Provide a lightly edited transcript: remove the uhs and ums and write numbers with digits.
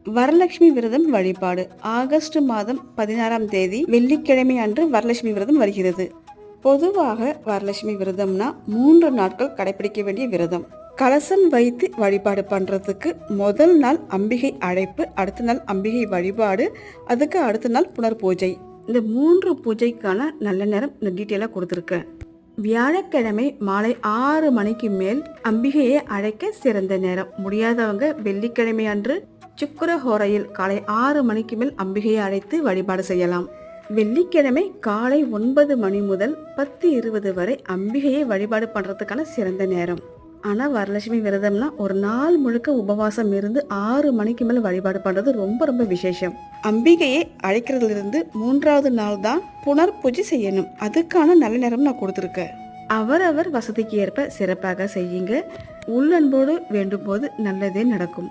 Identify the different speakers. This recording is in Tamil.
Speaker 1: வரலட்சுமி விரதம் வழிபாடு ஆகஸ்ட் மாதம் 16ஆம் தேதி வெள்ளிக்கிழமை அன்று வரலட்சுமி விரதம் வருகிறது. பொதுவாக வரலட்சுமி விரதம்னா 3 நாட்கள் கடைபிடிக்க வேண்டிய விரதம். கலசம் வைத்து வழிபாடு பண்றதுக்கு முதல் நாள் அம்பிகை அழைப்பு, அடுத்த நாள் அம்பிகை வழிபாடு, அதுக்கு அடுத்த நாள் புனர் பூஜை. இந்த 3 பூஜைக்கான நல்ல நேரம் இந்த டீட்டெயிலாக கொடுத்துருக்கேன். வியாழக்கிழமை மாலை 6 மணிக்கு மேல் அம்பிகையை அழைக்க சிறந்த நேரம். முடியாதவங்க வெள்ளிக்கிழமை அன்று சுக்கிர ஹோரையில் காலை 6 மணிக்கு மேல் அம்பிகையை அழைத்து வழிபாடு செய்யலாம். வெள்ளிக்கிழமை காலை 9 மணி முதல் 10:20 வரை அம்பிகையை வழிபாடு பண்றதுக்கான சிறந்த நேரம். ஆனா வரலட்சுமி விரதம்னா ஒரு நாள் முழுக்க உபவாசம் இருந்து 6 மணிக்கு மேல் வழிபாடு பண்றது ரொம்ப ரொம்ப விசேஷம். அம்பிகையை அழைக்கிறதுல இருந்து 3வது நாள் தான் புனர் பூஜை செய்யணும். அதுக்கான நல்ல நேரம் நான் கொடுத்துருக்கேன். அவரவர் வசதிக்கு ஏற்ப சிறப்பாக செய்யுங்க. உள்ளன்போடு வேண்டும் போது நல்லதே நடக்கும்.